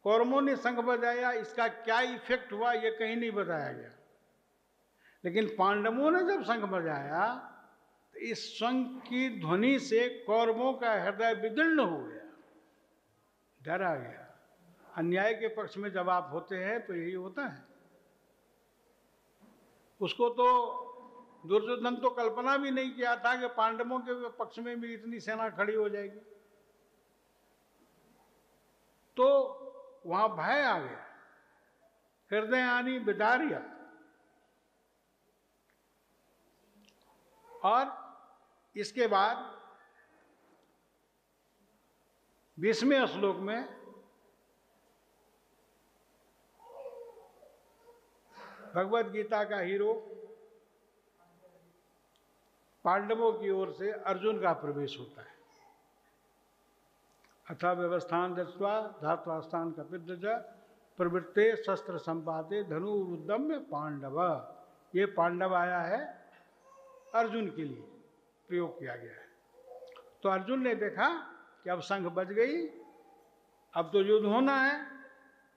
कौरवों ने शंख बजाया, इसका क्या इफेक्ट हुआ ये कहीं नहीं बताया गया। लेकिन पांडवों ने जब शंख बजाया तो इस शंख की ध्वनि से कौरवों का हृदय विदीर्ण हो गया, डर आ गया। अन्याय के पक्ष में जब आप होते हैं तो यही होता है। उसको तो दुर्योधन तो कल्पना भी नहीं किया था कि पांडवों के पक्ष में भी इतनी सेना खड़ी हो जाएगी। तो वहां भय आ गया, हृदय आनी विदार्य। और इसके बाद 20वें श्लोक में भगवत गीता का हीरो पांडवों की ओर से अर्जुन का प्रवेश होता है। अथा व्यवस्थान दत्वा धात्वास्थान कपिध्वज प्रवृत्ते शस्त्र संपाते धनुरुद्यम्य पांडव। ये पांडव आया है अर्जुन के लिए प्रयोग किया गया है। तो अर्जुन ने देखा कि अब शंख बज गई, अब तो युद्ध होना है,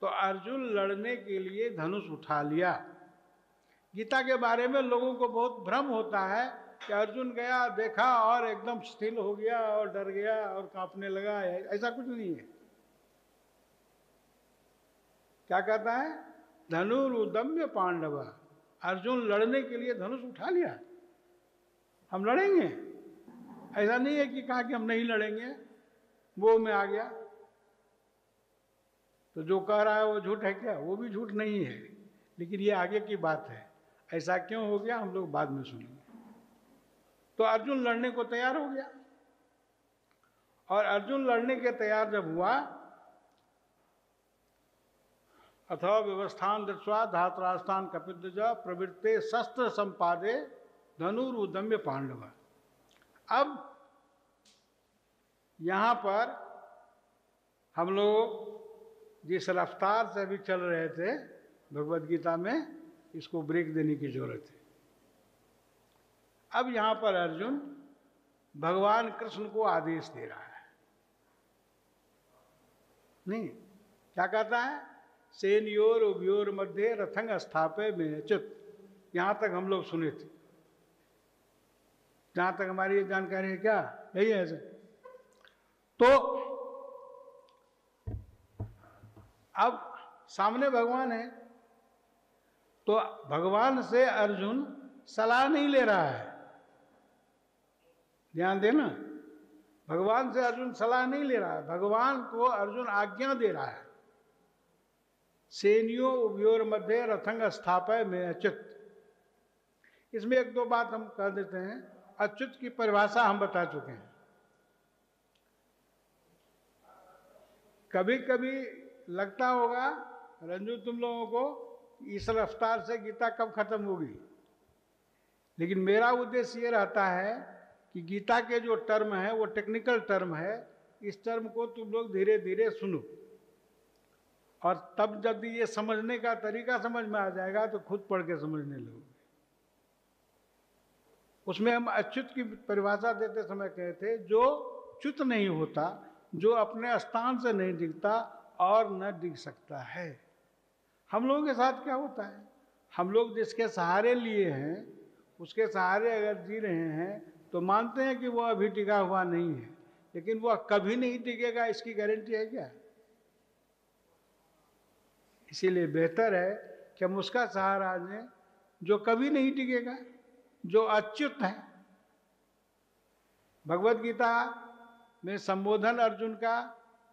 तो अर्जुन लड़ने के लिए धनुष उठा लिया। गीता के बारे में लोगों को बहुत भ्रम होता है कि अर्जुन गया, देखा और एकदम स्थिर हो गया और डर गया और कांपने लगा। ऐसा कुछ नहीं है। क्या कहता है? धनुरुद्यम्य पांडव। अर्जुन लड़ने के लिए धनुष उठा लिया, हम लड़ेंगे। ऐसा नहीं है कि कहा कि हम नहीं लड़ेंगे, वो में आ गया। तो जो कह रहा है वो झूठ है क्या? वो भी झूठ नहीं है, लेकिन ये आगे की बात है। ऐसा क्यों हो गया हम लोग बाद में सुनेंगे। तो अर्जुन लड़ने को तैयार हो गया, और अर्जुन लड़ने के तैयार जब हुआ, अथवा व्यवस्थान दृष्ट्वा धातराष्ट्रान कपिध्वज प्रवृत्ते शस्त्र संपादे धनुरुद्यम्य पांडव। अब यहां पर हम लोग जिस रफ्तार से अभी चल रहे थे भगवद गीता में, इसको ब्रेक देने की जरूरत है। अब यहां पर अर्जुन भगवान कृष्ण को आदेश दे रहा है। नहीं, क्या कहता है? सेनयोर उभयोर मध्य रथंग स्थापय में च्युत। यहां तक हम लोग सुने थे, जहां तक हमारी जानकारी है। क्या यही है? तो अब सामने भगवान है, तो भगवान से अर्जुन सलाह नहीं ले रहा है। ध्यान देना, भगवान से अर्जुन सलाह नहीं ले रहा है, भगवान को अर्जुन आज्ञा दे रहा है। सेनियो उभयोर मध्य रथंग स्थापय में अच्युत। इसमें एक दो बात हम कह देते हैं। अच्युत की परिभाषा हम बता चुके हैं। कभी कभी लगता होगा रंजू तुम लोगों को इस रफ्तार से गीता कब खत्म होगी, लेकिन मेरा उद्देश्य ये रहता है कि गीता के जो टर्म है वो टेक्निकल टर्म है। इस टर्म को तुम लोग धीरे धीरे सुनो, और तब जब ये समझने का तरीका समझ में आ जाएगा तो खुद पढ़ के समझने लगोगे। उसमें हम अच्युत की परिभाषा देते समय कहे थे, जो च्युत नहीं होता, जो अपने स्थान से नहीं दिखता और न दिख सकता है। हम लोगों के साथ क्या होता है? हम लोग जिसके सहारे लिए हैं, उसके सहारे अगर जी रहे हैं तो मानते हैं कि वो अभी टिका हुआ नहीं है, लेकिन वह कभी नहीं टिकेगा इसकी गारंटी है क्या? इसीलिए बेहतर है कि हम उसका सहारा लें जो कभी नहीं टिकेगा, जो अच्युत है। भगवत गीता में संबोधन अर्जुन का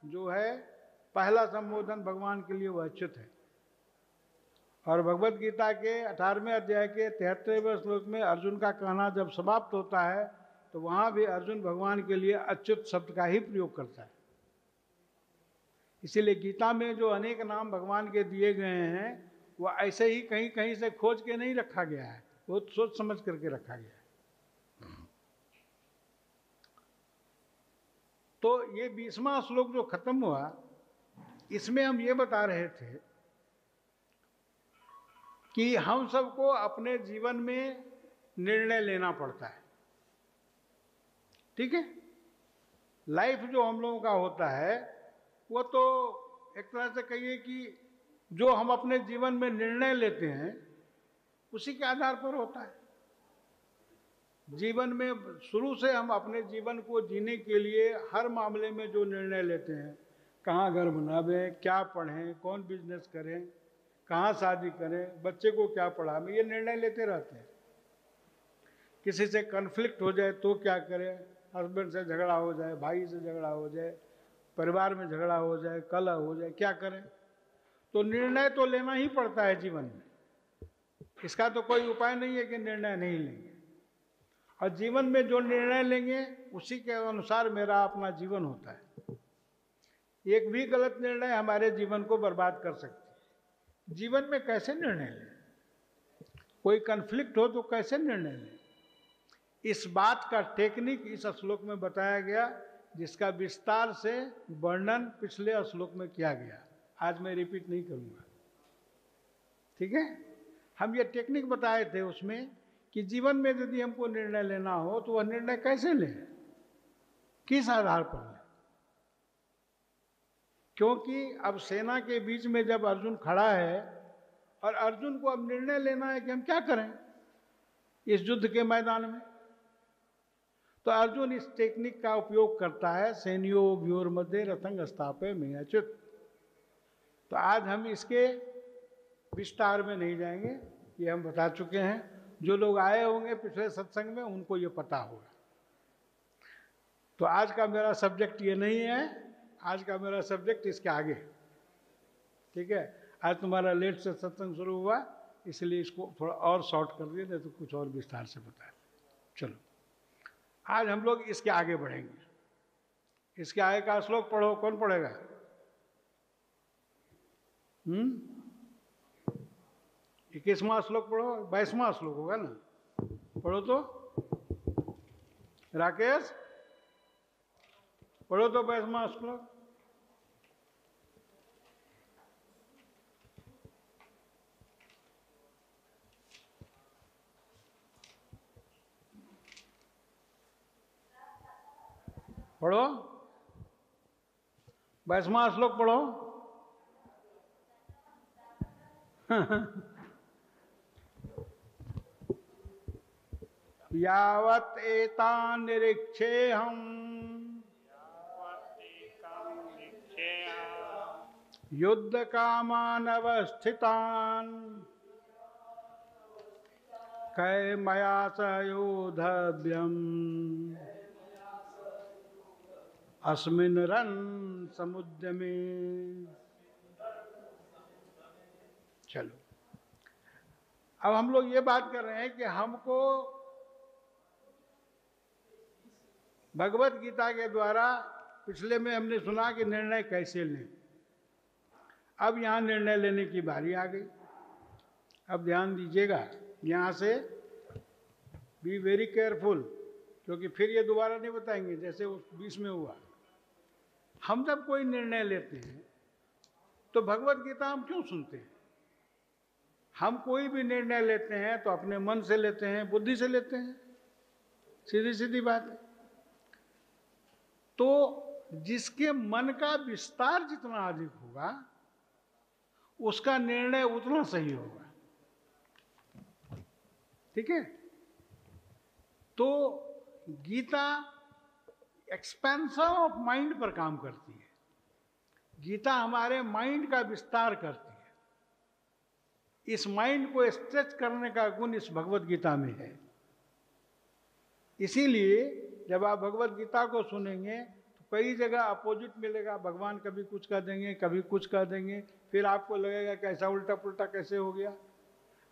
जो है, पहला संबोधन भगवान के लिए वो अच्युत है। और भगवत गीता के 18वें अध्याय के 73वें श्लोक में अर्जुन का कहना जब समाप्त होता है तो वहां भी अर्जुन भगवान के लिए अच्युत शब्द का ही प्रयोग करता है। इसीलिए गीता में जो अनेक नाम भगवान के दिए गए हैं वो ऐसे ही कहीं कहीं से खोज के नहीं रखा गया है, बहुत सोच समझ करके रखा गया है। तो ये 20वां श्लोक जो खत्म हुआ, इसमें हम ये बता रहे थे कि हम सबको अपने जीवन में निर्णय लेना पड़ता है। ठीक है? लाइफ जो हम लोगों का होता है वो तो एक तरह से कहिए कि जो हम अपने जीवन में निर्णय लेते हैं उसी के आधार पर होता है। जीवन में शुरू से हम अपने जीवन को जीने के लिए हर मामले में जो निर्णय लेते हैं, कहाँ घर बनावें, क्या पढ़ें, कौन बिजनेस करें, कहाँ शादी करें, बच्चे को क्या पढ़ावें, ये निर्णय लेते रहते हैं। किसी से कन्फ्लिक्ट हो जाए तो क्या करें, हस्बैंड से झगड़ा हो जाए, भाई से झगड़ा हो जाए, परिवार में झगड़ा हो जाए, कलह हो जाए, क्या करें? तो निर्णय तो लेना ही पड़ता है जीवन में। इसका तो कोई उपाय नहीं है कि निर्णय नहीं लेंगे। और जीवन में जो निर्णय लेंगे उसी के अनुसार मेरा अपना जीवन होता है। एक भी गलत निर्णय हमारे जीवन को बर्बाद कर सकती है। जीवन में कैसे निर्णय लें? कोई कन्फ्लिक्ट हो तो कैसे निर्णय लें? इस बात का टेक्निक इस श्लोक में बताया गया, जिसका विस्तार से वर्णन पिछले श्लोक में किया गया। आज मैं रिपीट नहीं करूंगा, ठीक है? हम ये टेक्निक बताए थे उसमें कि जीवन में यदि हमको निर्णय लेना हो तो वह निर्णय कैसे लें, किस आधार पर लें। क्योंकि अब सेना के बीच में जब अर्जुन खड़ा है और अर्जुन को अब निर्णय लेना है कि हम क्या करें इस युद्ध के मैदान में, तो अर्जुन इस टेक्निक का उपयोग करता है, सैन्यो व्योर मध्य रथंग स्थापय मेयाच्युत। तो आज हम इसके विस्तार में नहीं जाएंगे, ये हम बता चुके हैं। जो लोग आए होंगे पिछले सत्संग में उनको ये पता होगा। तो आज का मेरा सब्जेक्ट ये नहीं है, आज का मेरा सब्जेक्ट इसके आगे, ठीक है? आज तुम्हारा लेट से सत्संग शुरू हुआ, इसलिए इसको थोड़ा और शॉर्ट कर दिया, नहीं तो कुछ और विस्तार से बताए। चलो आज हम लोग इसके आगे बढ़ेंगे। इसके आगे का श्लोक पढ़ो, कौन पढ़ेगा? 21वां श्लोक पढ़ो, 22वां श्लोक होगा ना? पढ़ो तो राकेश, पढ़ो तो 22वां श्लोक। पढ़ो, 22वां श्लोक पढ़ो। यावत् एतान् निरीक्षेऽहम् युद्धकामान् अवस्थितान् कैर्मया स योद्धव्यम् अस्मिन् रन् समुद्यमे। चलो अब हम लोग ये बात कर रहे हैं कि हमको भगवत गीता के द्वारा, पिछले में हमने सुना कि निर्णय कैसे लें। अब यहाँ निर्णय लेने की बारी आ गई। अब ध्यान दीजिएगा, यहाँ से बी वेरी केयरफुल, क्योंकि फिर ये दोबारा नहीं बताएंगे जैसे उस 20 में हुआ। हम जब कोई निर्णय लेते हैं तो भगवत गीता हम क्यों सुनते हैं? हम कोई भी निर्णय लेते हैं तो अपने मन से लेते हैं, बुद्धि से लेते हैं, सीधी सीधी बात है। तो जिसके मन का विस्तार जितना अधिक होगा उसका निर्णय उतना सही होगा, ठीक है? तो गीता एक्सपेंशन ऑफ माइंड पर काम करती है। गीता हमारे माइंड का विस्तार करती है। इस माइंड को स्ट्रेच करने का गुण इस भगवत गीता में है। इसीलिए जब आप भगवत गीता को सुनेंगे तो कई जगह अपोजिट मिलेगा। भगवान कभी कुछ कह देंगे, कभी कुछ कह देंगे, फिर आपको लगेगा कि ऐसा उल्टा पुल्टा कैसे हो गया।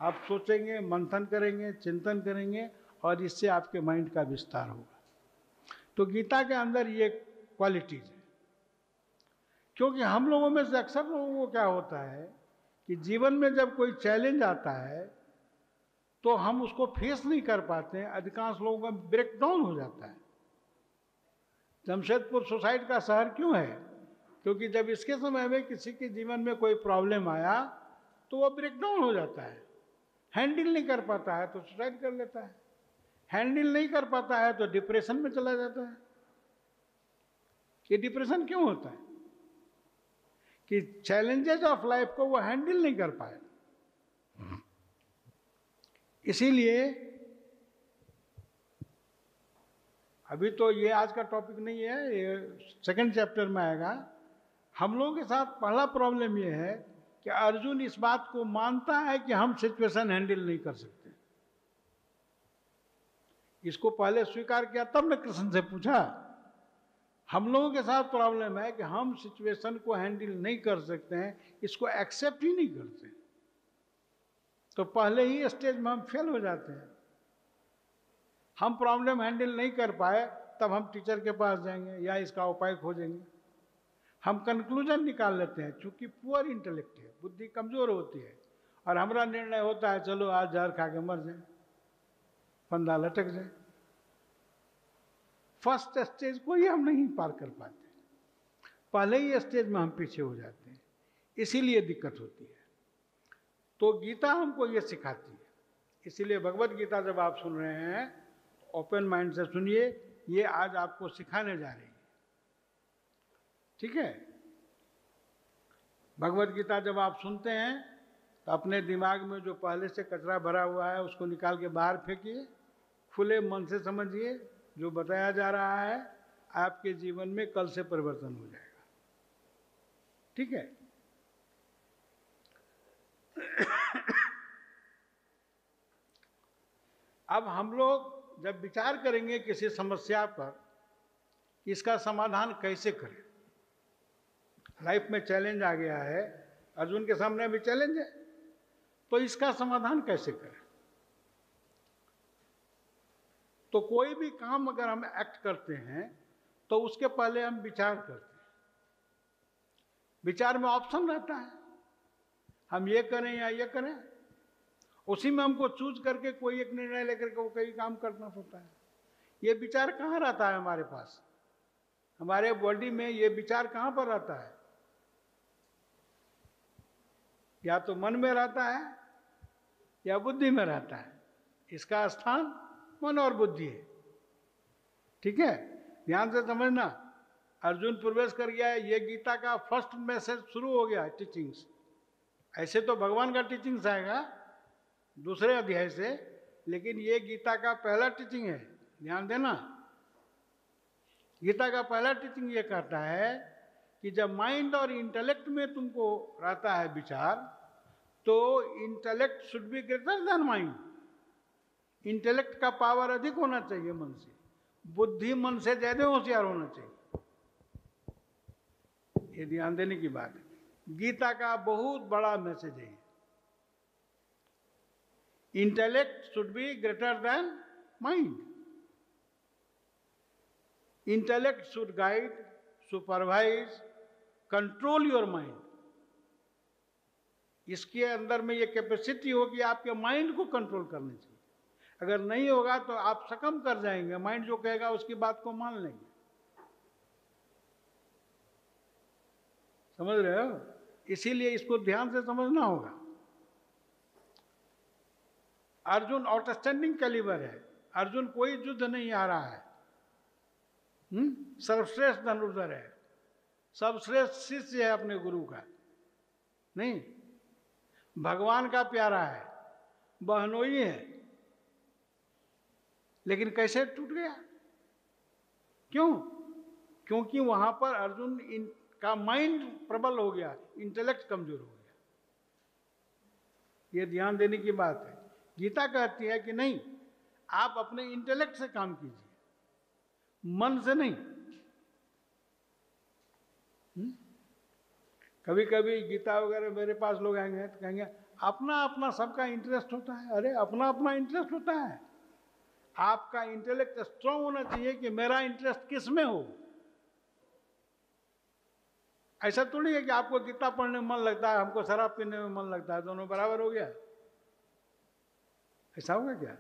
आप सोचेंगे, मंथन करेंगे, चिंतन करेंगे और इससे आपके माइंड का विस्तार होगा। तो गीता के अंदर ये क्वालिटीज है। क्योंकि हम लोगों में से अक्सर लोगों को क्या होता है कि जीवन में जब कोई चैलेंज आता है तो हम उसको फेस नहीं कर पाते हैं। अधिकांश लोगों का ब्रेकडाउन हो जाता है। जमशेदपुर सुसाइड का शहर क्यों है? क्योंकि जब इसके समय में किसी के जीवन में कोई प्रॉब्लम आया तो वो ब्रेकडाउन हो जाता है, हैंडल नहीं कर पाता है तो सुसाइड कर लेता है, हैंडल नहीं कर पाता है तो डिप्रेशन में चला जाता है। ये डिप्रेशन क्यों होता है? कि चैलेंजेस ऑफ लाइफ को वो हैंडल नहीं कर पाए। इसीलिए अभी तो ये आज का टॉपिक नहीं है, ये सेकंड चैप्टर में आएगा। हम लोगों के साथ पहला प्रॉब्लम ये है कि अर्जुन इस बात को मानता है कि हम सिचुएशन हैंडल नहीं कर सकते। इसको पहले स्वीकार किया, तब ने कृष्ण से पूछा। हम लोगों के साथ प्रॉब्लम है कि हम सिचुएशन को हैंडल नहीं कर सकते हैं, इसको एक्सेप्ट ही नहीं करते, तो पहले ही स्टेज में हम फेल हो जाते हैं। हम प्रॉब्लम हैंडल नहीं कर पाए, तब हम टीचर के पास जाएंगे या इसका उपाय खोजेंगे। हम कंक्लूजन निकाल लेते हैं, चूंकि पुअर इंटेलेक्ट है, बुद्धि कमजोर होती है, और हमारा निर्णय होता है चलो आज जहर खा के मर जाए, फंदा लटक जाए। फर्स्ट स्टेज को ही हम नहीं पार कर पाते, पहले ही स्टेज में हम पीछे हो जाते हैं, इसीलिए दिक्कत होती है। तो गीता हमको ये सिखाती है। इसीलिए भगवत गीता जब आप सुन रहे हैं ओपन माइंड से सुनिए, ये आज आपको सिखाने जा रही है, ठीक है। भगवत गीता जब आप सुनते हैं तो अपने दिमाग में जो पहले से कचरा भरा हुआ है उसको निकाल के बाहर फेंकिए, खुले मन से समझिए, जो बताया जा रहा है आपके जीवन में कल से परिवर्तन हो जाएगा, ठीक है। अब हम लोग जब विचार करेंगे किसी समस्या पर, इसका समाधान कैसे करें। लाइफ में चैलेंज आ गया है, अर्जुन के सामने भी चैलेंज है, तो इसका समाधान कैसे करें। तो कोई भी काम अगर हम एक्ट करते हैं तो उसके पहले हम विचार करते हैं। विचार में ऑप्शन रहता है, हम ये करें या ये करें, उसी में हमको चूज करके कोई एक निर्णय लेकर के वो कई काम करना होता है। ये विचार कहाँ रहता है हमारे पास, हमारे बॉडी में ये विचार कहाँ पर रहता है, या तो मन में रहता है या बुद्धि में रहता है। इसका स्थान मन और बुद्धि है, ठीक है। ध्यान से समझना, अर्जुन प्रवेश कर गया है, ये गीता का फर्स्ट मैसेज शुरू हो गया, टीचिंग्स। ऐसे तो भगवान का टीचिंग्स आएगा दूसरे अध्याय से, लेकिन ये गीता का पहला टीचिंग है। ध्यान देना, गीता का पहला टीचिंग ये कहता है कि जब माइंड और इंटेलेक्ट में तुमको रहता है विचार, तो intellect should be greater than mind. Intellect का पावर अधिक होना चाहिए मन से, बुद्धि मन से ज्यादा होशियार होना चाहिए। ये ध्यान देने की बात है, गीता का बहुत बड़ा मैसेज है। Intellect should be greater than mind. Intellect should guide, supervise, control your mind. इसके अंदर में ये कैपेसिटी होगी आपके माइंड को कंट्रोल करने चाहिए। अगर नहीं होगा तो आप सकम कर जाएंगे, माइंड जो कहेगा उसकी बात को मान लेंगे। समझ रहे हो? इसीलिए इसको ध्यान से समझना होगा। अर्जुन आउटस्टैंडिंग कैलिबर है, अर्जुन कोई युद्ध नहीं आ रहा है, सर्वश्रेष्ठ धनुर्धर है, सर्वश्रेष्ठ शिष्य है अपने गुरु का, नहीं, भगवान का प्यारा है, बहनोई है। लेकिन कैसे टूट गया? क्यों? क्योंकि वहां पर अर्जुन का माइंड प्रबल हो गया, इंटेलेक्ट कमजोर हो गया। ये ध्यान देने की बात है। गीता कहती है कि नहीं, आप अपने इंटेलेक्ट से काम कीजिए, मन से नहीं। कभी कभी गीता वगैरह मेरे पास लोग आएंगे तो कहेंगे अपना अपना सबका इंटरेस्ट होता है। अरे अपना अपना इंटरेस्ट होता है, आपका इंटेलेक्ट स्ट्रांग होना चाहिए कि मेरा इंटरेस्ट किस में हो। ऐसा थोड़ी है कि आपको गीता पढ़ने में मन लगता है, हमको शराब पीने में मन लगता है, दोनों बराबर हो गया। ऐसा होगा क्या?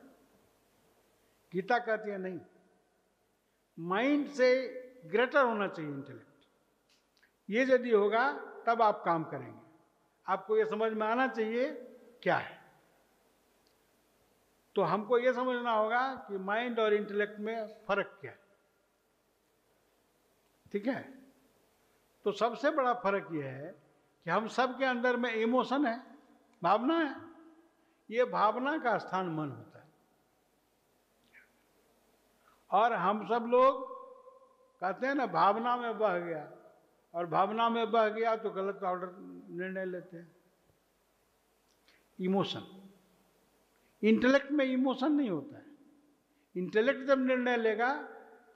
गीता कहती है नहीं, माइंड से ग्रेटर होना चाहिए इंटेलेक्ट। ये यदि होगा तब आप काम करेंगे। आपको ये समझ में आना चाहिए क्या है। तो हमको ये समझना होगा कि माइंड और इंटेलेक्ट में फर्क क्या है, ठीक है। तो सबसे बड़ा फर्क यह है कि हम सब के अंदर में इमोशन है, भावना है। ये भावना का स्थान मन होता है। और हम सब लोग कहते हैं ना, भावना में बह गया, और भावना में बह गया तो गलत ऑर्डर निर्णय लेते हैं। इमोशन, इंटेलेक्ट में इमोशन नहीं होता है। इंटेलेक्ट जब निर्णय लेगा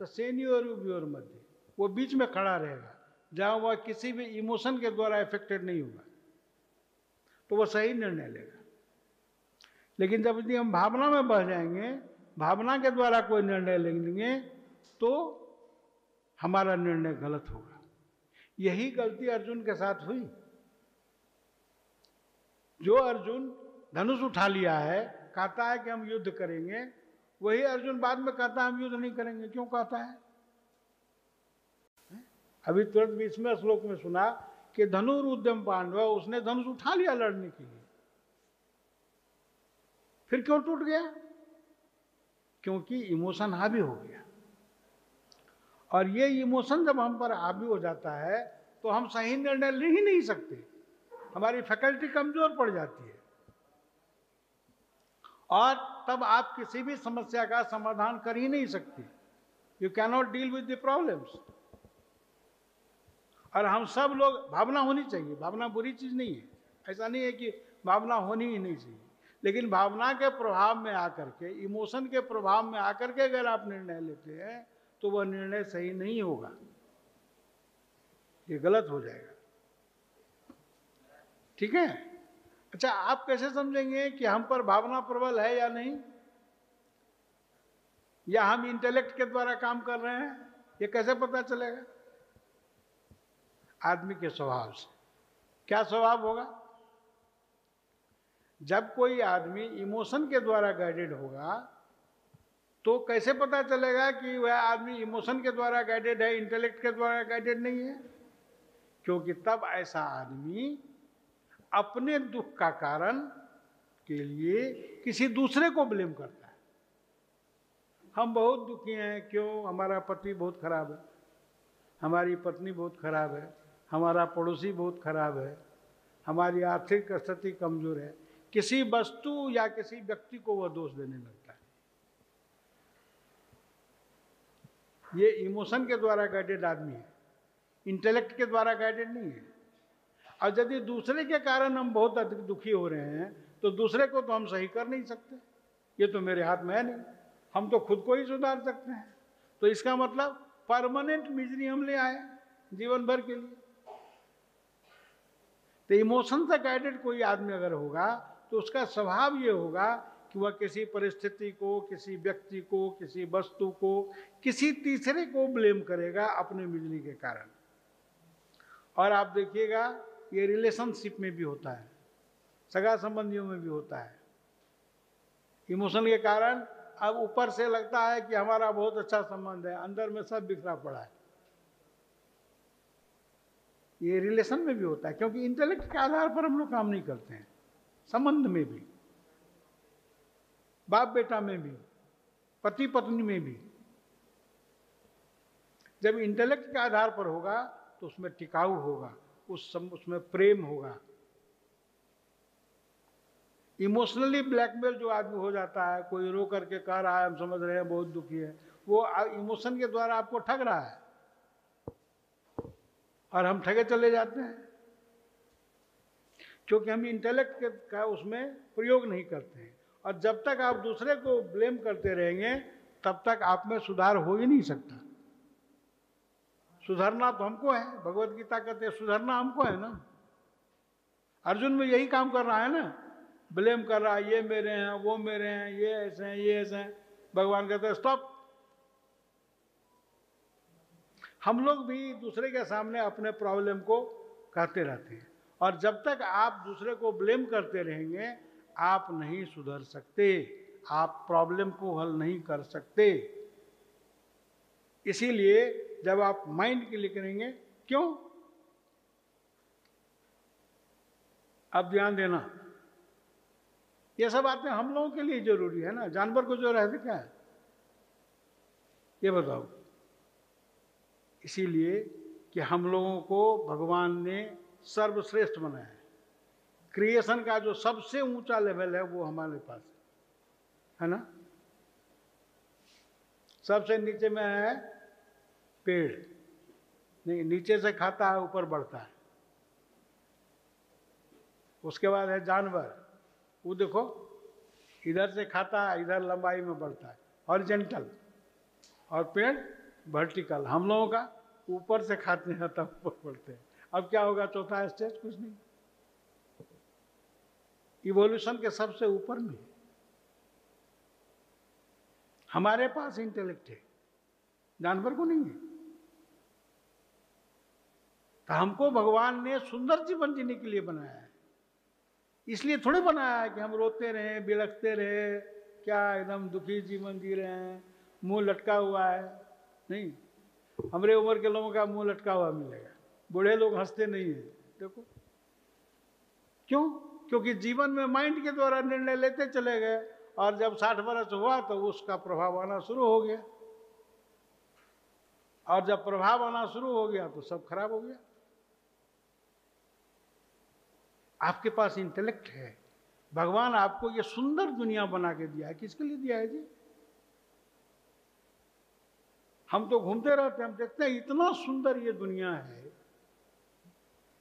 तो सेनी और योर मध्य, वो बीच में खड़ा रहेगा, जहां वह किसी भी इमोशन के द्वारा इफेक्टेड नहीं होगा, तो वह सही निर्णय लेगा। लेकिन जब यदि हम भावना में बह जाएंगे, भावना के द्वारा कोई निर्णय लेंगे, तो हमारा निर्णय गलत होगा। यही गलती अर्जुन के साथ हुई। जो अर्जुन धनुष उठा लिया है, कहता है कि हम युद्ध करेंगे, वही अर्जुन बाद में कहता है हम युद्ध नहीं करेंगे। क्यों कहता है? अभी तुरंत 20वें श्लोक में सुना कि धनुरुद्यम पांडव, उसने धनुष उठा लिया लड़ने के लिए, फिर क्यों टूट गया? क्योंकि इमोशन हावी हो गया। और ये इमोशन जब हम पर हावी हो जाता है तो हम सही निर्णय ले ही नहीं सकते, हमारी फैकल्टी कमजोर पड़ जाती है, और तब आप किसी भी समस्या का समाधान कर ही नहीं सकते। You cannot deal with the problems. और हम सब लोग, भावना होनी चाहिए, भावना बुरी चीज नहीं है, ऐसा नहीं है कि भावना होनी ही नहीं चाहिए, लेकिन भावना के प्रभाव में आकर के, इमोशन के प्रभाव में आकर के अगर आप निर्णय लेते हैं तो वह निर्णय सही नहीं होगा, ये गलत हो जाएगा। ठीक है? अच्छा, आप कैसे समझेंगे कि हम पर भावना प्रबल है या नहीं, या हम इंटेलेक्ट के द्वारा काम कर रहे हैं? ये कैसे पता चलेगा? आदमी के स्वभाव से। क्या स्वभाव होगा? जब कोई आदमी इमोशन के द्वारा गाइडेड होगा तो कैसे पता चलेगा कि वह आदमी इमोशन के द्वारा गाइडेड है, इंटेलेक्ट के द्वारा गाइडेड नहीं है? क्योंकि तब ऐसा आदमी अपने दुख का कारण के लिए किसी दूसरे को ब्लेम करता है। हम बहुत दुखी हैं, क्यों? हमारा पति बहुत खराब है, हमारी पत्नी बहुत खराब है, हमारा पड़ोसी बहुत खराब है, हमारी आर्थिक स्थिति कमजोर है। किसी वस्तु या किसी व्यक्ति को वह दोष देने लगता है। ये इमोशन के द्वारा गाइडेड आदमी है, इंटेलेक्ट के द्वारा गाइडेड नहीं है। और यदि दूसरे के कारण हम बहुत अधिक दुखी हो रहे हैं तो दूसरे को तो हम सही कर नहीं सकते, ये तो मेरे हाथ में है नहीं, हम तो खुद को ही सुधार सकते हैं। तो इसका मतलब परमानेंट मिजरी हम ले आए जीवन भर के लिए। तो इमोशन से गाइडेड कोई आदमी अगर होगा तो उसका स्वभाव ये होगा कि वह किसी परिस्थिति को, किसी व्यक्ति को, किसी वस्तु को, किसी तीसरे को ब्लेम करेगा अपने मिजरी के कारण। और आप देखिएगा ये रिलेशनशिप में भी होता है, सगा संबंधियों में भी होता है। इमोशन के कारण अब ऊपर से लगता है कि हमारा बहुत अच्छा संबंध है, अंदर में सब बिखरा पड़ा है। ये रिलेशन में भी होता है, क्योंकि इंटेलेक्ट के आधार पर हम लोग काम नहीं करते हैं। संबंध में भी, बाप बेटा में भी, पति पत्नी में भी, जब इंटेलेक्ट के आधार पर होगा तो उसमें टिकाऊ होगा, उसमें प्रेम होगा। इमोशनली ब्लैकमेल जो आदमी हो जाता है, कोई रो करके कह रहा है हम समझ रहे हैं बहुत दुखी है, वो इमोशन के द्वारा आपको ठग रहा है और हम ठगे चले जाते हैं, क्योंकि हम इंटेलेक्ट का उसमें प्रयोग नहीं करते हैं। और जब तक आप दूसरे को ब्लेम करते रहेंगे तब तक आप में सुधार हो ही नहीं सकता। सुधरना तो हमको है, भगवत गीता कहते हैं सुधरना हमको है ना। अर्जुन में यही काम कर रहा है ना, ब्लेम कर रहा है, ये मेरे हैं, वो मेरे हैं, ये ऐसे हैं, ये ऐसे हैं। भगवान कहते हैं स्टॉप। हम लोग भी दूसरे के सामने अपने प्रॉब्लम को कहते रहते हैं, और जब तक आप दूसरे को ब्लेम करते रहेंगे आप नहीं सुधर सकते, आप प्रॉब्लम को हल नहीं कर सकते। इसीलिए जब आप माइंड के लिए करेंगे, क्यों? अब ध्यान देना, ये सब बातें हम लोगों के लिए जरूरी है ना, जानवर को जो रहते क्या है ये बताओ। इसीलिए कि हम लोगों को भगवान ने सर्वश्रेष्ठ बनाया है। क्रिएशन का जो सबसे ऊंचा लेवल है वो हमारे पास है ना। सबसे नीचे में है पेड़, नहीं नीचे से खाता है ऊपर बढ़ता है। उसके बाद है जानवर, वो देखो इधर से खाता है इधर लंबाई में बढ़ता है, हॉरिजॉन्टल। और पेड़ वर्टिकल। हम लोगों का ऊपर से खाते हैं तब ऊपर बढ़ते हैं। अब क्या होगा चौथा स्टेज? कुछ नहीं, इवोल्यूशन के सबसे ऊपर में हमारे पास इंटेलेक्ट है, जानवर को नहीं है। तो हमको भगवान ने सुंदर जीवन जीने के लिए बनाया है। इसलिए थोड़े बनाया है कि हम रोते रहे बिलखते रहे, क्या एकदम दुखी जीवन जी रहे हैं, मुंह लटका हुआ है। नहीं, हमारे उम्र के लोगों का मुंह लटका हुआ मिलेगा, बूढ़े लोग हंसते नहीं है। देखो क्यों? क्योंकि जीवन में माइंड के द्वारा निर्णय लेते चले गए, और जब 60 वर्ष हुआ तो उसका प्रभाव आना शुरू हो गया, और जब प्रभाव आना शुरू हो गया तो सब खराब हो गया। आपके पास इंटेलेक्ट है, भगवान आपको ये सुंदर दुनिया बना के दिया है। किसके लिए दिया है जी? हम तो घूमते रहते हैं, हम देखते हैं इतना सुंदर ये दुनिया है,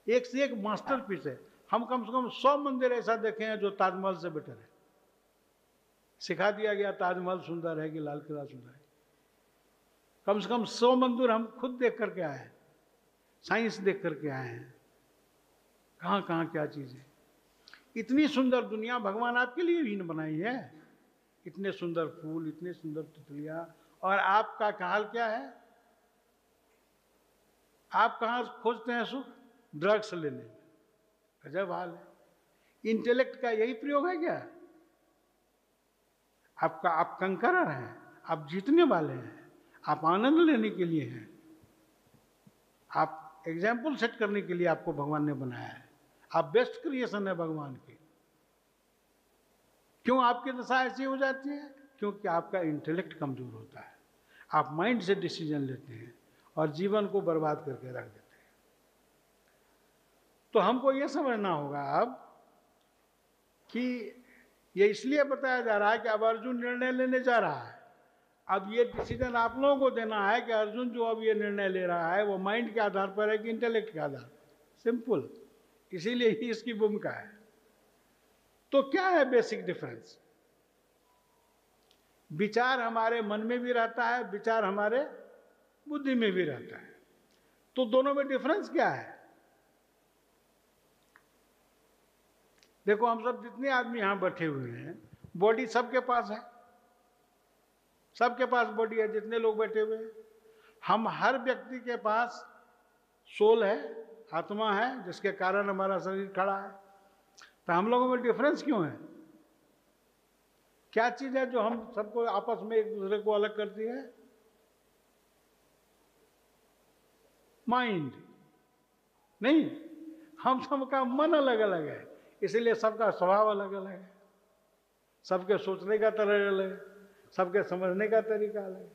एक से एक मास्टरपीस है। हम कम से कम 100 मंदिर ऐसा देखे हैं जो ताजमहल से बेटर है। सिखा दिया गया ताजमहल सुंदर है कि लाल किला सुंदर है। कम से कम 100 मंदिर हम खुद देख करके आए हैं, साइंस देख करके आए हैं, कहाँ कहाँ क्या चीज़ है। इतनी सुंदर दुनिया भगवान आपके लिए ही बनाई है। इतने सुंदर फूल, इतने सुंदर तितलियां, और आपका हाल क्या है? आप कहाँ खोजते हैं सुख? ड्रग्स लेने में। गजब हाल है। इंटेलेक्ट का यही प्रयोग है क्या? आपका आप कंकरर हैं, आप जीतने वाले हैं, आप आनंद लेने के लिए हैं, आप एग्जाम्पल सेट करने के लिए आपको भगवान ने बनाया है। आप बेस्ट क्रिएशन है भगवान की। क्यों आपकी दशा ऐसी हो जाती है? क्योंकि आपका इंटेलेक्ट कमजोर होता है, आप माइंड से डिसीजन लेते हैं और जीवन को बर्बाद करके रख देते हैं। तो हमको यह समझना होगा अब कि ये इसलिए बताया जा रहा है कि अब अर्जुन निर्णय लेने जा रहा है। अब ये डिसीजन आप लोगों को देना है कि अर्जुन जो अब ये निर्णय ले रहा है वो माइंड के आधार पर है कि इंटेलेक्ट के आधार पर। सिंपल, इसीलिए ही इसकी भूमिका है। तो क्या है बेसिक डिफरेंस? विचार हमारे मन में भी रहता है, विचार हमारे बुद्धि में भी रहता है। तो दोनों में डिफरेंस क्या है? देखो हम सब जितने आदमी यहां बैठे हुए हैं, बॉडी सबके पास है, सबके पास बॉडी है। जितने लोग बैठे हुए हैं, हम हर व्यक्ति के पास सोल है, आत्मा है, जिसके कारण हमारा शरीर खड़ा है। तो हम लोगों में डिफरेंस क्यों है? क्या चीज है जो हम सबको आपस में एक दूसरे को अलग करती है? माइंड नहीं, हम सबका मन अलग अलग है, इसलिए सबका स्वभाव अलग अलग है, सबके सोचने का तरह अलग है, सबके समझने का तरीका अलग है।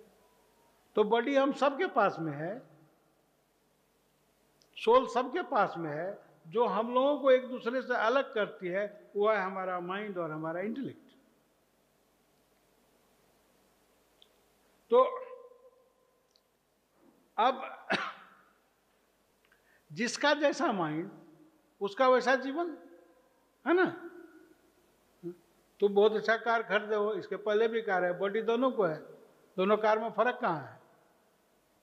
तो बॉडी हम सबके पास में है, सोल सबके पास में है। जो हम लोगों को एक दूसरे से अलग करती है वो है हमारा माइंड और हमारा इंटेलेक्ट। तो अब जिसका जैसा माइंड उसका वैसा जीवन है ना। तो बहुत अच्छा कार खरीदे हो, इसके पहले भी कार है, बॉडी दोनों को है। दोनों कार में फर्क कहाँ है?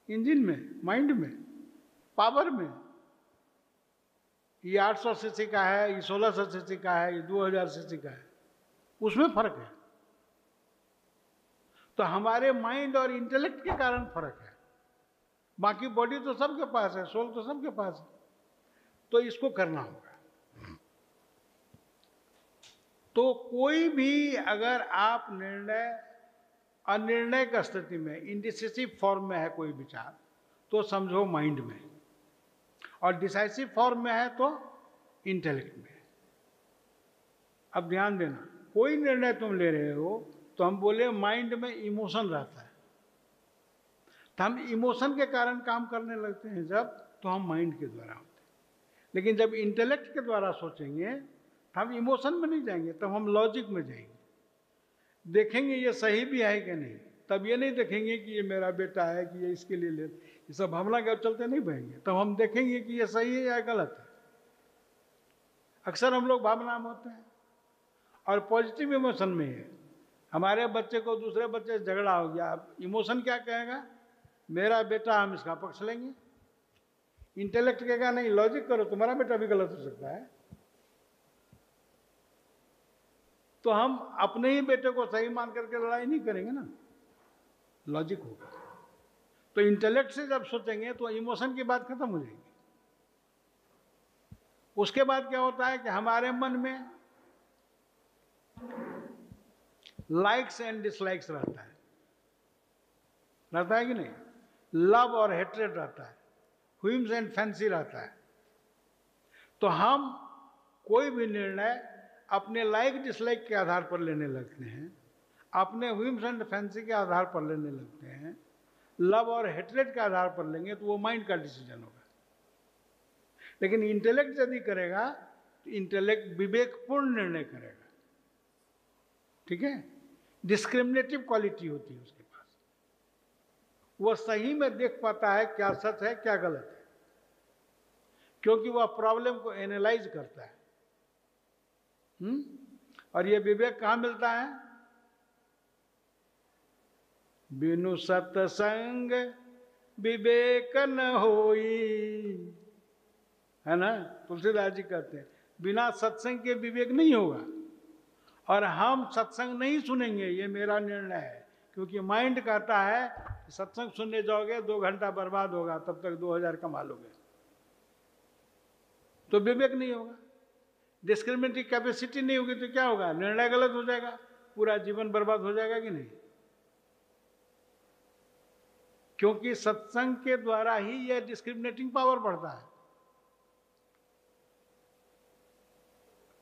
इंजन में, माइंड में, पावर में। ये 800 सीसी का है, ये 1600 सीसी का है, ये 2000 सीसी का है, उसमें फर्क है। तो हमारे माइंड और इंटेलेक्ट के कारण फर्क है। बाकी बॉडी तो सबके पास है, सोल तो सबके पास है। तो इसको करना होगा। तो कोई भी अगर आप अनिर्णय की स्थिति में, इंडिसिसिव फॉर्म में है कोई विचार, तो समझो माइंड में, और डिसाइसिव फॉर्म में है तो इंटेलेक्ट में। अब ध्यान देना, कोई निर्णय तुम ले रहे हो तो हम बोले माइंड में इमोशन रहता है, तो हम इमोशन के कारण काम करने लगते हैं जब, तो हम माइंड के द्वारा होते हैं। लेकिन जब इंटेलेक्ट के द्वारा सोचेंगे तो हम इमोशन में नहीं जाएंगे, तब हम लॉजिक में जाएंगे, देखेंगे ये सही भी है कि नहीं। तब ये नहीं देखेंगे कि ये मेरा बेटा है कि ये इसके लिए ले, ये सब भावना के चलते नहीं बहेंगे। तब हम देखेंगे कि ये सही है या गलत है। अक्सर हम लोग भावना में होते हैं और पॉजिटिव इमोशन में है। हमारे बच्चे को दूसरे बच्चे से झगड़ा हो गया, इमोशन क्या कहेगा, मेरा बेटा, हम इसका पक्ष लेंगे। इंटेलेक्ट कहेगा नहीं, लॉजिक करो, तुम्हारा बेटा भी गलत हो सकता है। तो हम अपने ही बेटे को सही मान करके लड़ाई नहीं करेंगे ना, लॉजिक होगा। तो इंटेलेक्ट से जब सोचेंगे तो इमोशन की बात खत्म हो जाएगी। उसके बाद क्या होता है कि हमारे मन में लाइक्स एंड डिसलाइक्स रहता है कि नहीं, लव और हेट्रेड रहता है, व्हिम्स एंड फैंसी रहता है। तो हम कोई भी निर्णय अपने लाइक डिसलाइक के आधार पर लेने लगते हैं, अपने व्हिम्स एंड फैंसी के आधार पर लेने लगते हैं, लव और हेट्रेड के आधार पर लेंगे तो वो माइंड का डिसीजन होगा। लेकिन इंटेलेक्ट यदि करेगा तो इंटेलेक्ट विवेकपूर्ण निर्णय करेगा, ठीक है। डिस्क्रिमिनेटिव क्वालिटी होती है उसके पास, वो सही में देख पाता है क्या सच है क्या गलत है, क्योंकि वह प्रॉब्लम को एनालाइज करता है। और ये विवेक कहाँ मिलता है, बिनु सत्संग विवेक न होई, है ना, तुलसीदास जी कहते हैं बिना सत्संग के विवेक नहीं होगा। और हम सत्संग नहीं सुनेंगे, ये मेरा निर्णय है, क्योंकि माइंड कहता है सत्संग सुनने जाओगे 2 घंटा बर्बाद होगा, तब तक 2000 कमा लोगे, तो विवेक नहीं होगा। डिस्क्रिमिनेटिव कैपेसिटी नहीं होगी तो क्या होगा, निर्णय गलत हो जाएगा, पूरा जीवन बर्बाद हो जाएगा कि नहीं। क्योंकि सत्संग के द्वारा ही यह डिस्क्रिमिनेटिंग पावर बढ़ता है।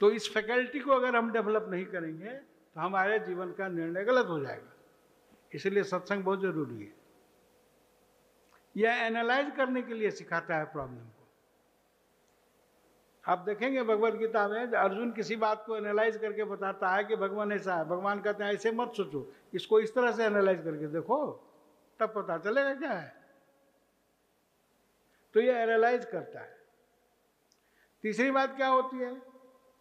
तो इस फैकल्टी को अगर हम डेवलप नहीं करेंगे तो हमारे जीवन का निर्णय गलत हो जाएगा। इसलिए सत्संग बहुत जरूरी है। यह एनालाइज करने के लिए सिखाता है प्रॉब्लम को। आप देखेंगे भगवत गीता में अर्जुन किसी बात को एनालाइज करके बताता है कि भगवान ऐसा है, भगवान कहते हैं ऐसे मत सोचो, इसको इस तरह से एनालाइज करके देखो, तब पता चलेगा क्या है। तो ये एनालाइज करता है। तीसरी बात क्या होती है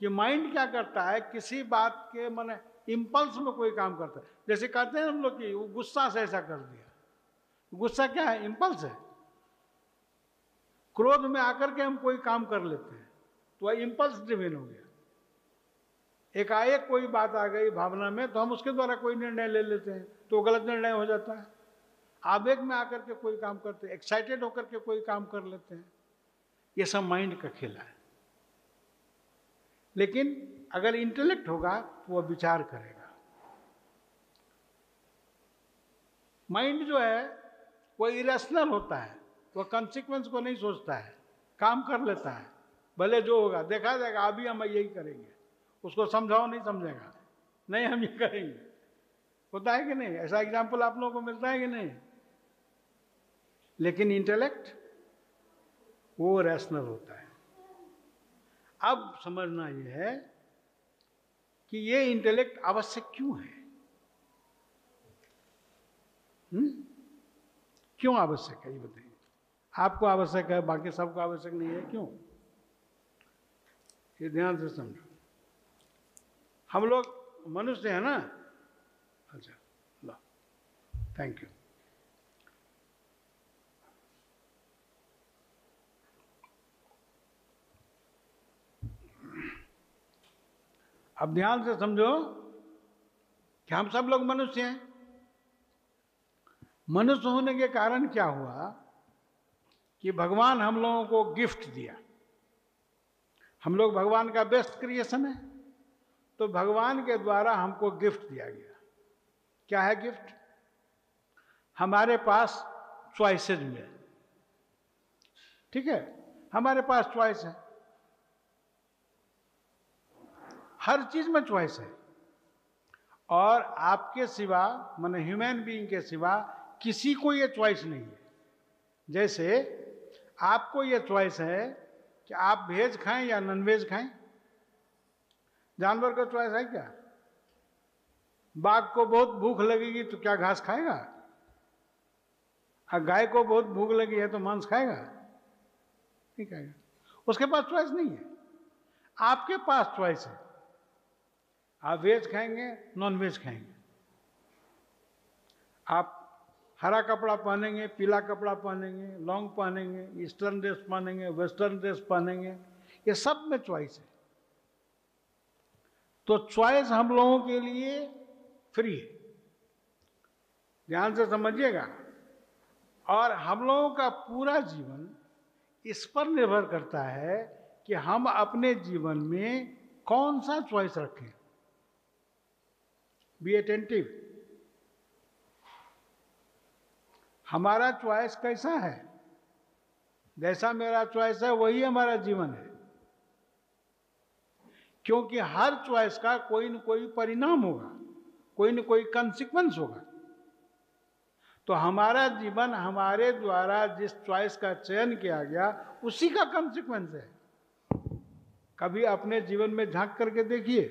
कि माइंड क्या करता है, किसी बात के माने इंपल्स में कोई काम करता है। जैसे कहते हैं हम लोग कि वो गुस्सा से ऐसा कर दिया, गुस्सा क्या है, इंपल्स है। क्रोध में आकर के हम कोई काम कर लेते हैं तो वह इंपल्स ड्रिवन हो गया। एकाएक कोई बात आ गई भावना में तो हम उसके द्वारा कोई निर्णय ले लेते हैं तो गलत निर्णय हो जाता है। आवेग में आकर के कोई काम करते हैं, एक्साइटेड होकर के कोई काम कर लेते हैं, ये सब माइंड का खेला है। लेकिन अगर इंटेलेक्ट होगा तो वह विचार करेगा। माइंड जो है वो इरेशनल होता है, वह कॉन्सिक्वेंस को नहीं सोचता है, काम कर लेता है, भले जो होगा देखा जाएगा, अभी हम यही करेंगे, उसको समझाओ नहीं समझेगा, नहीं हम ये करेंगे। होता है कि नहीं, ऐसा एग्जाम्पल आप लोगों को मिलता है कि नहीं। लेकिन इंटेलेक्ट वो रैशनल होता है। अब समझना यह है कि ये इंटेलेक्ट आवश्यक क्यों है, क्यों आवश्यक है ये बताइए। आपको आवश्यक है, बाकी सबको आवश्यक नहीं है, क्यों, ये ध्यान से समझो। हम लोग मनुष्य हैं ना। अच्छा लो, थैंक यू। अब ध्यान से समझो कि हम सब लोग मनुष्य हैं। मनुष्य होने के कारण क्या हुआ कि भगवान हम लोगों को गिफ्ट दिया। हम लोग भगवान का बेस्ट क्रिएशन है, तो भगवान के द्वारा हमको गिफ्ट दिया गया। क्या है गिफ्ट? हमारे पास चॉइसेज में, ठीक है, हमारे पास चॉइस है, हर चीज में चॉइस है। और आपके सिवा, माने ह्यूमन बीइंग के सिवा किसी को ये चॉइस नहीं है। जैसे आपको ये चॉइस है कि आप वेज खाएं या नॉन वेज खाएं। जानवर का चॉइस है क्या? बाघ को बहुत भूख लगेगी तो क्या घास खाएगा? और गाय को बहुत भूख लगी है तो मांस खाएगा? नहीं खाएगा। उसके पास चॉइस नहीं है, आपके पास चॉइस है। आप वेज खाएंगे, नॉन वेज खाएंगे। आप हरा कपड़ा पहनेंगे, पीला कपड़ा पहनेंगे, लॉन्ग पहनेंगे, ईस्टर्न ड्रेस पहनेंगे, वेस्टर्न ड्रेस पहनेंगे, ये सब में चॉइस है। तो चॉइस हम लोगों के लिए फ्री है, ध्यान से समझिएगा। और हम लोगों का पूरा जीवन इस पर निर्भर करता है कि हम अपने जीवन में कौन सा चॉइस रखें। Be attentive. हमारा चॉइस कैसा है? जैसा मेरा चॉइस है वही हमारा जीवन है, क्योंकि हर चॉइस का कोई न कोई परिणाम होगा, कोई न कोई कंसिक्वेंस होगा। तो हमारा जीवन हमारे द्वारा जिस चॉइस का चयन किया गया उसी का कंसिक्वेंस है। कभी अपने जीवन में झांक करके देखिए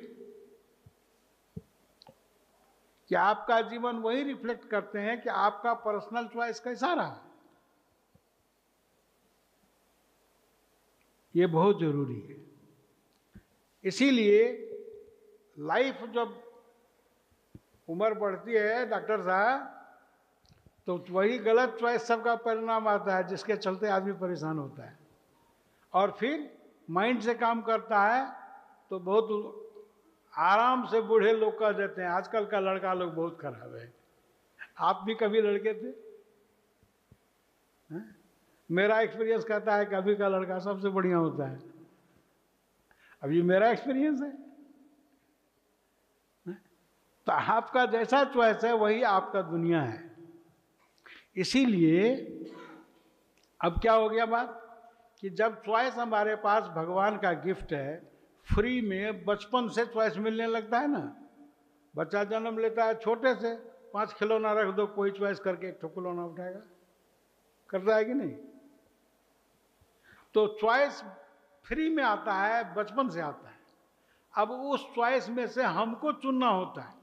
कि आपका जीवन वही रिफ्लेक्ट करते हैं कि आपका पर्सनल चॉइस कैसा रहा। ये बहुत जरूरी है। इसीलिए लाइफ जब उम्र बढ़ती है डॉक्टर साहब, तो वही गलत चॉइस सबका परिणाम आता है, जिसके चलते आदमी परेशान होता है। और फिर माइंड से काम करता है तो बहुत आराम से बूढ़े लोग कह देते हैं आजकल का लड़का लोग बहुत खराब है। आप भी कभी लड़के थे? मेरा एक्सपीरियंस कहता है कि अभी का लड़का सबसे बढ़िया होता है। अब ये मेरा एक्सपीरियंस है। तो आपका जैसा चॉइस है वही आपका दुनिया है। इसीलिए अब क्या हो गया बात कि जब चॉइस हमारे पास भगवान का गिफ्ट है, फ्री में बचपन से चॉइस मिलने लगता है ना। बच्चा जन्म लेता है, छोटे से 5 खिलौना रख दो, कोई चॉइस करके एक खिलौना उठाएगा, करता है कि नहीं? तो चॉइस फ्री में आता है, बचपन से आता है। अब उस चॉइस में से हमको चुनना होता है।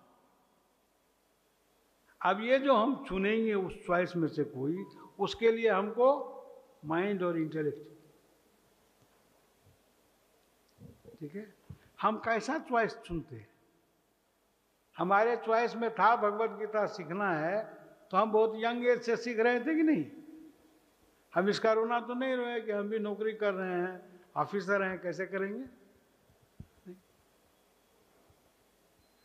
अब ये जो हम चुनेंगे उस चॉइस में से कोई, उसके लिए हमको माइंड और इंटेलेक्ट, ठीक है, हम कैसा चॉइस चुनते हैं। हमारे चॉइस में था भगवत गीता सीखना है, तो हम बहुत यंग एज से सीख रहे थे कि नहीं? हम इसका रोना तो नहीं रोए कि हम भी नौकरी कर रहे हैं, ऑफिसर हैं, कैसे करेंगे?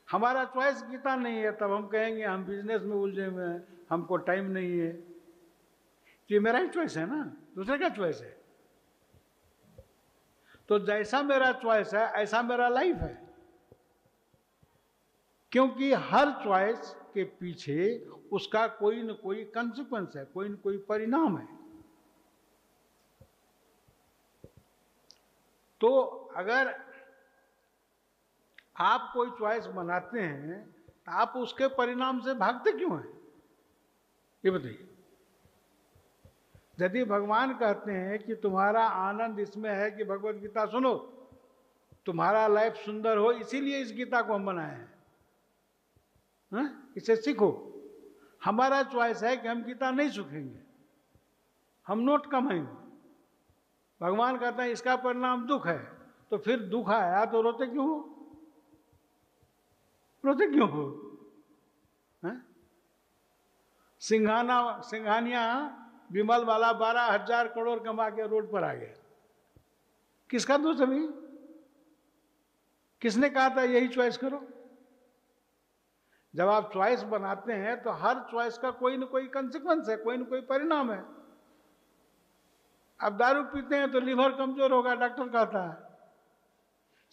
हमारा चॉइस गीता नहीं है, तब हम कहेंगे हम बिजनेस में उलझे हुए हैं, हमको टाइम नहीं है। ये मेरा ही चॉइस है ना, दूसरे का चॉइस है। तो जैसा मेरा चॉइस है ऐसा मेरा लाइफ है, क्योंकि हर चॉइस के पीछे उसका कोई न कोई कंसिक्वेंस है, कोई न कोई परिणाम है। तो अगर आप कोई चॉइस बनाते हैं तो आप उसके परिणाम से भागते क्यों हैं? ये बताइए। यदि भगवान कहते हैं कि तुम्हारा आनंद इसमें है कि भगवत गीता सुनो, तुम्हारा लाइफ सुंदर हो, इसीलिए इस गीता को हम बनाए हैं, इसे सीखो। हमारा चॉइस है कि हम गीता नहीं सीखेंगे, हम नोट कमाएंगे। भगवान कहते हैं इसका परिणाम दुख है, तो फिर दुख आया तो रोते क्यों हो? रोते क्यों हो? सिंघानिया विमल वाला 12,000 करोड़ कमा के रोड पर आ गया। किसका दोष अभी? किसने कहा था यही चॉइस करो? जब आप चॉइस बनाते हैं तो हर चॉइस का कोई न कोई कंसिक्वेंस है, कोई न कोई परिणाम है। अब दारू पीते हैं तो लिवर कमजोर होगा, डॉक्टर कहता है।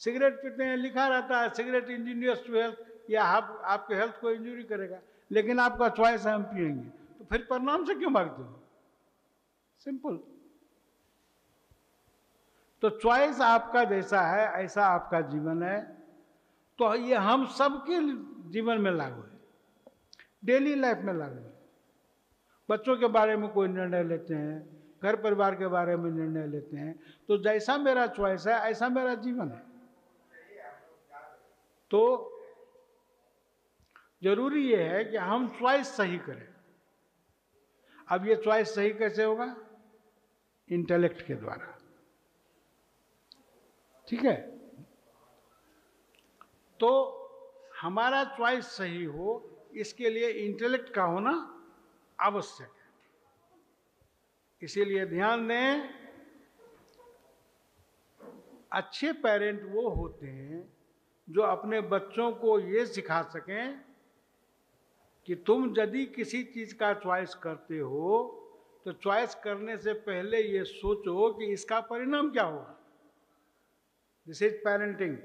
सिगरेट पीते हैं, लिखा रहता है सिगरेट इंजीनियर्स टू हेल्थ, या आपके हेल्थ को इंजरी करेगा, लेकिन आपका चॉइस है हम पिएंगे, तो फिर परिणाम से क्यों भागते हो? सिंपल। तो चॉइस आपका जैसा है ऐसा आपका जीवन है। तो ये हम सबके जीवन में लागू है, डेली लाइफ में लागू है। बच्चों के बारे में कोई निर्णय लेते हैं, घर परिवार के बारे में निर्णय लेते हैं, तो जैसा मेरा चॉइस है ऐसा मेरा जीवन है। तो जरूरी ये है कि हम चॉइस सही करें। अब ये चॉइस सही कैसे होगा? इंटेलेक्ट के द्वारा, ठीक है। तो हमारा चॉइस सही हो, इसके लिए इंटेलेक्ट का होना आवश्यक है। इसीलिए ध्यान दें, अच्छे पेरेंट वो होते हैं जो अपने बच्चों को ये सिखा सकें कि तुम यदि किसी चीज का चॉइस करते हो तो चॉइस करने से पहले ये सोचो कि इसका परिणाम क्या होगा। This is parenting.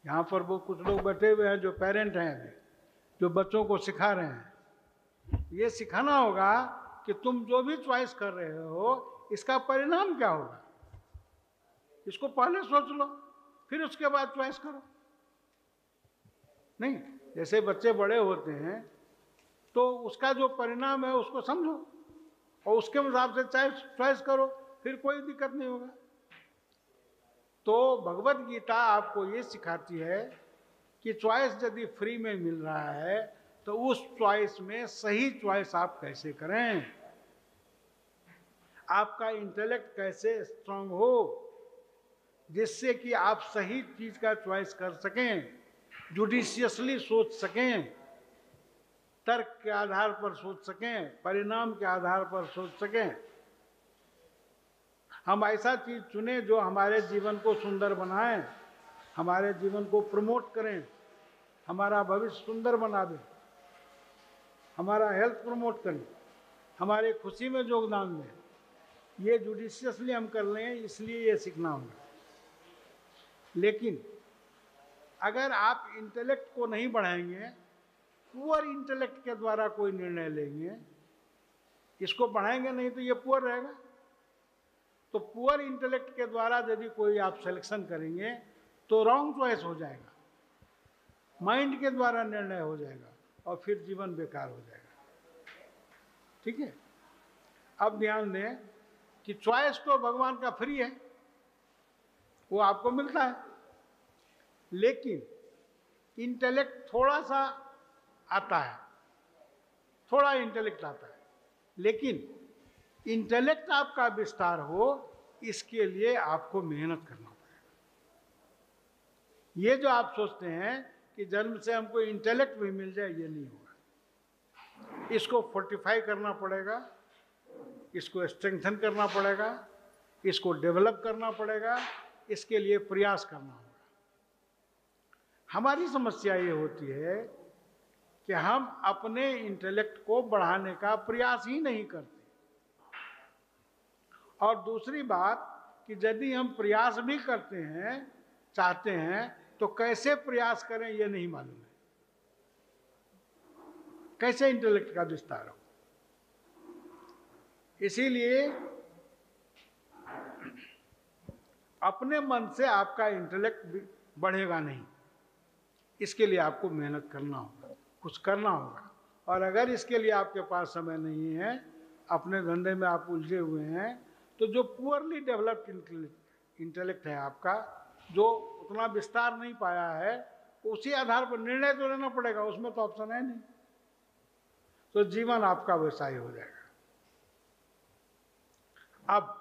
यहाँ पर वो कुछ लोग बैठे हुए हैं जो पेरेंट हैं अभी, जो बच्चों को सिखा रहे हैं। ये सिखाना होगा कि तुम जो भी चॉइस कर रहे हो इसका परिणाम क्या होगा, इसको पहले सोच लो, फिर उसके बाद चॉइस करो। नहीं, जैसे बच्चे बड़े होते हैं तो उसका जो परिणाम है उसको समझो और उसके हिसाब से चॉइस करो, फिर कोई दिक्कत नहीं होगा। तो भगवत गीता आपको ये सिखाती है कि चॉइस यदि फ्री में मिल रहा है तो उस चॉइस में सही चॉइस आप कैसे करें, आपका इंटेलेक्ट कैसे स्ट्रांग हो जिससे कि आप सही चीज का चॉइस कर सकें, जुडिशियसली सोच सकें, तर्क के आधार पर सोच सकें, परिणाम के आधार पर सोच सकें। हम ऐसा चीज चुने जो हमारे जीवन को सुंदर बनाए, हमारे जीवन को प्रमोट करें, हमारा भविष्य सुंदर बना दे, हमारा हेल्थ प्रमोट करें, हमारे खुशी में योगदान दें। ये जुडिशियसली हम कर लें, इसलिए ये सीखना होगा। लेकिन अगर आप इंटेलेक्ट को नहीं बढ़ाएंगे, पुअर इंटेलेक्ट के द्वारा कोई निर्णय लेंगे, इसको बढ़ाएंगे नहीं तो ये पुअर रहेगा। तो पुअर इंटेलेक्ट के द्वारा यदि कोई आप सिलेक्शन करेंगे तो रॉन्ग चॉइस हो जाएगा, माइंड के द्वारा निर्णय हो जाएगा और फिर जीवन बेकार हो जाएगा। ठीक है। अब ध्यान दें कि चॉइस तो भगवान का फ्री है, वो आपको मिलता है, लेकिन इंटेलेक्ट थोड़ा सा आता है, थोड़ा इंटेलेक्ट आता है। लेकिन इंटेलेक्ट आपका विस्तार हो इसके लिए आपको मेहनत करना पड़ेगा। ये जो आप सोचते हैं कि जन्म से हमको इंटेलेक्ट भी मिल जाए, ये नहीं होगा। इसको फोर्टिफाई करना पड़ेगा, इसको स्ट्रेंथन करना पड़ेगा, इसको डेवलप करना पड़ेगा, इसके लिए प्रयास करना होगा। हमारी समस्या ये होती है कि हम अपने इंटेलेक्ट को बढ़ाने का प्रयास ही नहीं करते। और दूसरी बात कि यदि हम प्रयास भी करते हैं, चाहते हैं, तो कैसे प्रयास करें ये नहीं मालूम है, कैसे इंटेलेक्ट का विस्तार हो। इसीलिए अपने मन से आपका इंटेलेक्ट बढ़ेगा नहीं, इसके लिए आपको मेहनत करना होगा, कुछ करना होगा। और अगर इसके लिए आपके पास समय नहीं है, अपने धंधे में आप उलझे हुए हैं, तो जो पुअरली डेवलप्ड इंटेलेक्ट है आपका, जो उतना विस्तार नहीं पाया है, उसी आधार पर निर्णय तो लेना पड़ेगा, उसमें तो ऑप्शन है नहीं। तो जीवन आपका वैसा ही हो जाएगा। अब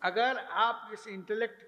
अगर आप इस इंटेलेक्ट